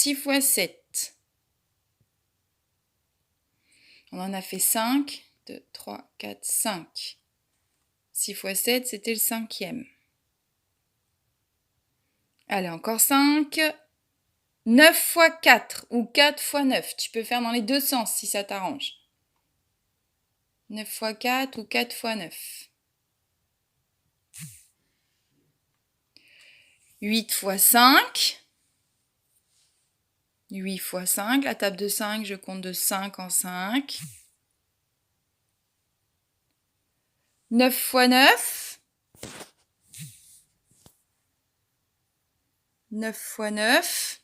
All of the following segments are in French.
6 fois 7. On en a fait 5. 2, 3, 4, 5. 6 fois 7, c'était le 5e. Allez, encore 5. 9 fois 4 ou 4 fois 9. Tu peux faire dans les deux sens si ça t'arrange. 9 fois 4 ou 4 fois 9. 8 fois 5. 8 fois 5. La table de 5, je compte de 5 en 5. 9 fois 9. 9 fois 9.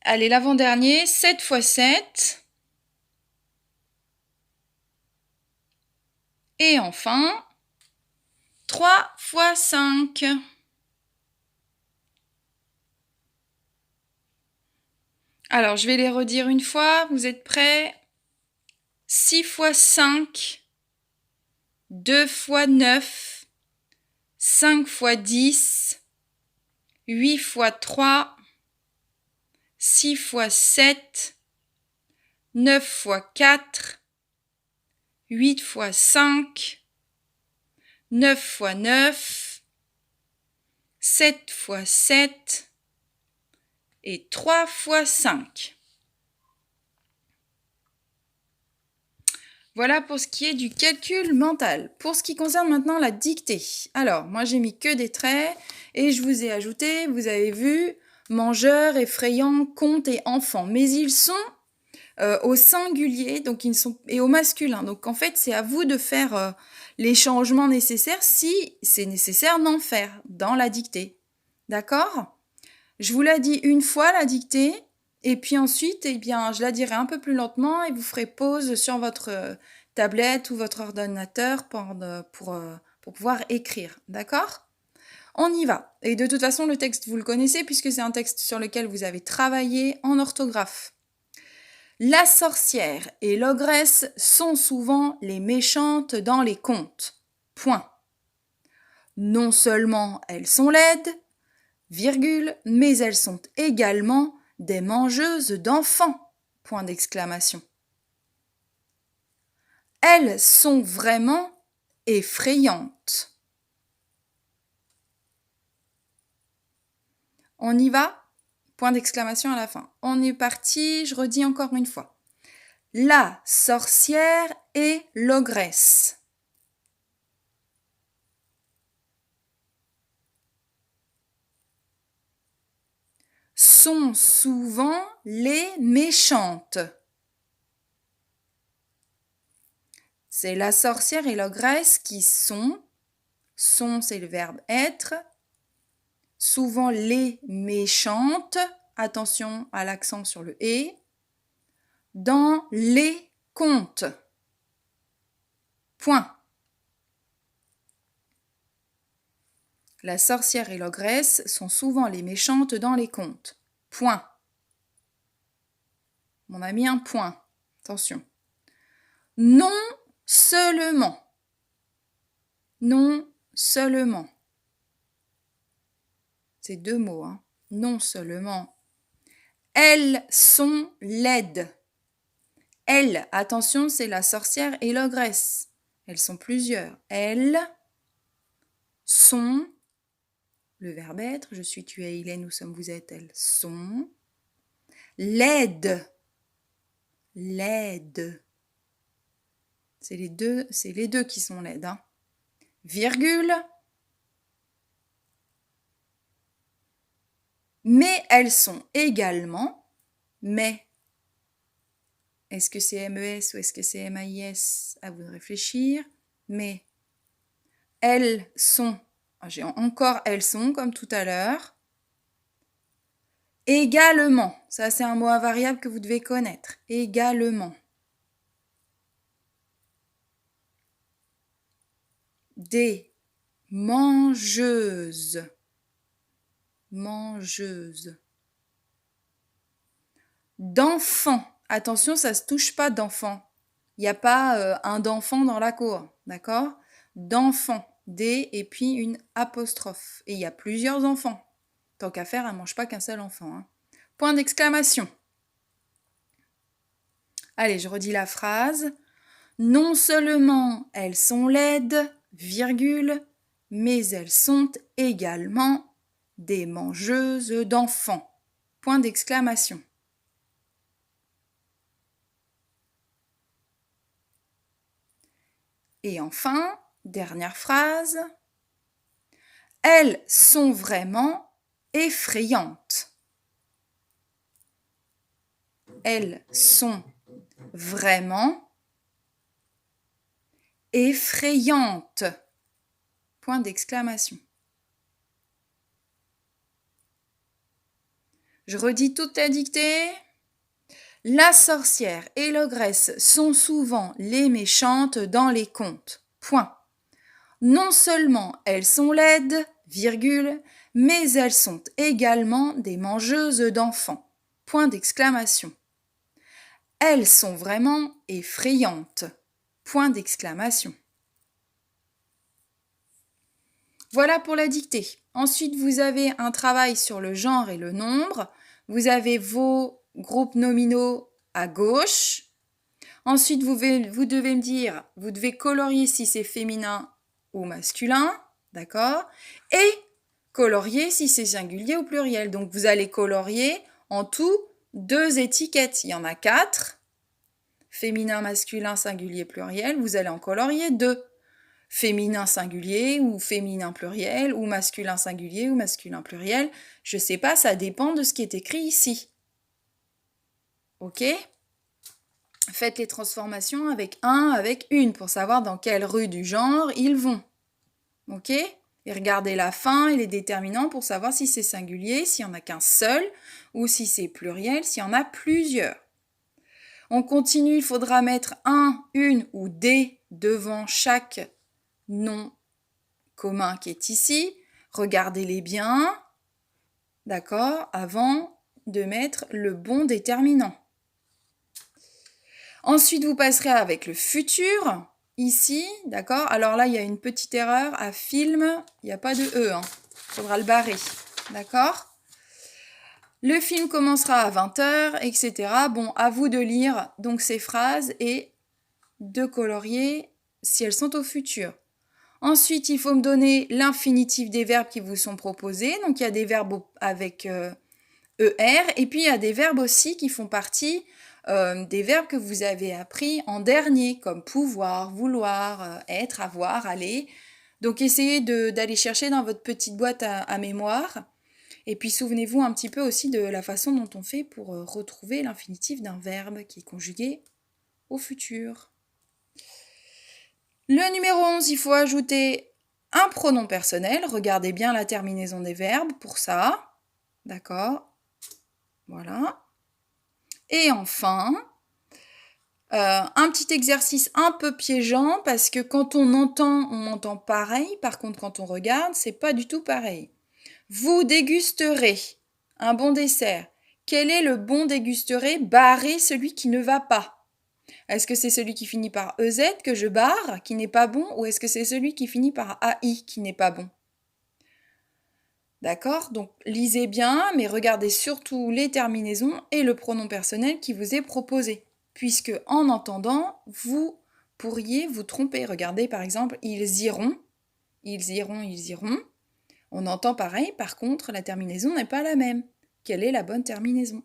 Allez, l'avant-dernier, 7 fois 7. Et enfin, 3 fois 5. Alors, je vais les redire une fois. Vous êtes prêts? 6 fois 5. 2 fois 9. 5 fois 10. 8 fois 3. 6 fois 7. 9 fois 4. 8 fois 5. 9 fois 9. 7 fois 7. Et 3 fois 5. Voilà pour ce qui est du calcul mental. Pour ce qui concerne maintenant la dictée. Alors, moi j'ai mis que des traits et je vous ai ajouté, vous avez vu, mangeur, effrayant, conte et enfant. Mais ils sont au singulier donc ils sont, et au masculin. Donc en fait, c'est à vous de faire les changements nécessaires si c'est nécessaire d'en faire dans la dictée. D'accord ? Je vous l'ai dit une fois, la dictée. Et puis ensuite, eh bien, je la dirai un peu plus lentement et vous ferez pause sur votre tablette ou votre ordinateur pour pouvoir écrire. D'accord ? On y va. Et de toute façon, le texte, vous le connaissez puisque c'est un texte sur lequel vous avez travaillé en orthographe. La sorcière et l'ogresse sont souvent les méchantes dans les contes. Point. Non seulement elles sont laides, virgule, mais elles sont également des mangeuses d'enfants. Point d'exclamation. Elles sont vraiment effrayantes. On y va ? Point d'exclamation à la fin. On est parti, je redis encore une fois. La sorcière et l'ogresse. Sont souvent les méchantes. C'est la sorcière et l'ogresse qui sont, c'est le verbe être, souvent les méchantes, attention à l'accent sur le « et », dans les contes. Point. La sorcière et l'ogresse sont souvent les méchantes dans les contes. Point. On a mis un point. Attention. Non seulement. Non seulement. C'est deux mots, hein. Non seulement. Elles sont laides. Elles, attention, c'est la sorcière et l'ogresse. Elles sont plusieurs. Elles sont, le verbe être, je suis, tu es, il est, nous sommes, vous êtes, elles sont laides. Laides. C'est les deux qui sont laides, hein. Virgule. Mais elles sont également, mais, est-ce que c'est MES ou est-ce que c'est MAIS? À vous de réfléchir. Mais elles sont, j'ai encore elles sont comme tout à l'heure. Également, ça c'est un mot invariable que vous devez connaître. Également. Des mangeuses. Mangeuses. D'enfants. Attention, ça ne se touche pas d'enfants. Il n'y a pas un d'enfant dans la cour, d'accord? D'enfant, D et puis une apostrophe. Et il y a plusieurs enfants. Tant qu'à faire, elle ne mange pas qu'un seul enfant. Hein. Point d'exclamation. Allez, je redis la phrase. Non seulement elles sont laides, virgule, mais elles sont également des mangeuses d'enfants. Point d'exclamation. Et enfin, dernière phrase. Elles sont vraiment effrayantes. Elles sont vraiment effrayantes. Point d'exclamation. Je redis toute la dictée. La sorcière et l'ogresse sont souvent les méchantes dans les contes. Point. Non seulement elles sont laides, virgule, mais elles sont également des mangeuses d'enfants. Point d'exclamation. Elles sont vraiment effrayantes. Point d'exclamation. Voilà pour la dictée. Ensuite, vous avez un travail sur le genre et le nombre. Vous avez vos groupes nominaux à gauche. Ensuite, vous devez me dire, vous devez colorier si c'est féminin ou masculin, d'accord? Et colorier si c'est singulier ou pluriel. Donc, vous allez colorier en tout 2 étiquettes. Il y en a 4. Féminin, masculin, singulier, pluriel. Vous allez en colorier 2. Féminin singulier ou féminin pluriel ou masculin singulier ou masculin pluriel. Je sais pas, ça dépend de ce qui est écrit ici. Ok? Faites les transformations avec un, avec une pour savoir dans quelle rue du genre ils vont. Ok? Et regardez la fin et les déterminants pour savoir si c'est singulier, s'il n'y en a qu'un seul, ou si c'est pluriel, s'il y en a plusieurs. On continue, il faudra mettre un, une ou des devant chaque nom commun qui est ici. Regardez-les bien, d'accord, avant de mettre le bon déterminant. Ensuite, vous passerez avec le futur, ici, d'accord. Alors là, il y a une petite erreur, à film, il n'y a pas de E, hein. Il faudra le barrer, d'accord. Le film commencera à 20h, etc. Bon, à vous de lire donc ces phrases et de colorier si elles sont au futur. Ensuite, il faut me donner l'infinitif des verbes qui vous sont proposés. Donc, il y a des verbes avec ER et puis il y a des verbes aussi qui font partie des verbes que vous avez appris en dernier, comme pouvoir, vouloir, être, avoir, aller. Donc, essayez d'aller chercher dans votre petite boîte à mémoire. Et puis, souvenez-vous un petit peu aussi de la façon dont on fait pour retrouver l'infinitif d'un verbe qui est conjugué au futur. Le numéro 11, il faut ajouter un pronom personnel. Regardez bien la terminaison des verbes pour ça. D'accord? Voilà. Et enfin, un petit exercice un peu piégeant parce que quand on entend pareil. Par contre, quand on regarde, c'est pas du tout pareil. Vous dégusterez un bon dessert. Quel est le bon dégusterez? Barrez celui qui ne va pas. Est-ce que c'est celui qui finit par EZ que je barre, qui n'est pas bon, ou est-ce que c'est celui qui finit par AI qui n'est pas bon? D'accord? Donc lisez bien, mais regardez surtout les terminaisons et le pronom personnel qui vous est proposé. Puisque en entendant, vous pourriez vous tromper. Regardez par exemple, ils iront, ils iront, ils iront. On entend pareil, par contre, la terminaison n'est pas la même. Quelle est la bonne terminaison?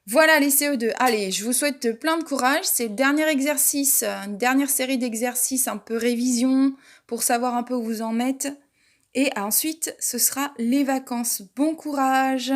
Voilà les CE2. Allez, je vous souhaite plein de courage. C'est le dernier exercice, une dernière série d'exercices un peu révision pour savoir un peu où vous en êtes. Et ensuite, ce sera les vacances. Bon courage!